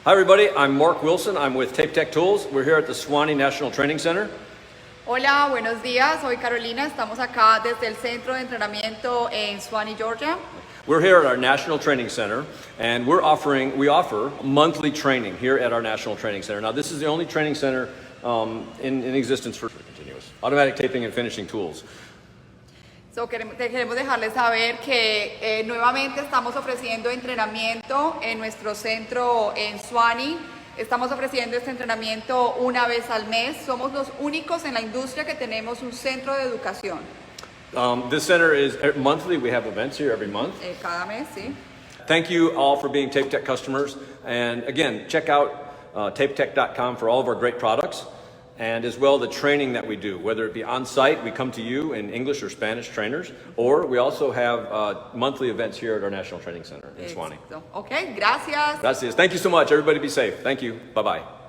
Hi everybody, I'm Mark Wilson. I'm with TapeTech Tools. We're here at the Suwanee National Training Center. Hola, buenos días. Soy Carolina. Estamos acá desde el centro de entrenamiento en Suwanee, Georgia. We're here at our National Training Center, and we offer monthly training here at our National Training Center. Now, this is the only training center in existence for continuous automatic taping and finishing tools. Queremos dejarles saber que nuevamente estamos ofreciendo entrenamiento en nuestro centro en Suwanee. Estamos ofreciendo este entrenamiento una vez al mes. Somos los únicos en la industria que tenemos un centro de educación. This center is monthly. We have events here every month. Cada mes, sí. Thank you all for being TapeTech customers. And again, check out TapeTech.com for all of our great products, and as well the training that we do, whether it be on site, we come to you in English or Spanish trainers, or we also have monthly events here at our National Training Center in Suwanee. Okay, gracias. Gracias. Thank you so much. Everybody be safe. Thank you. Bye-bye.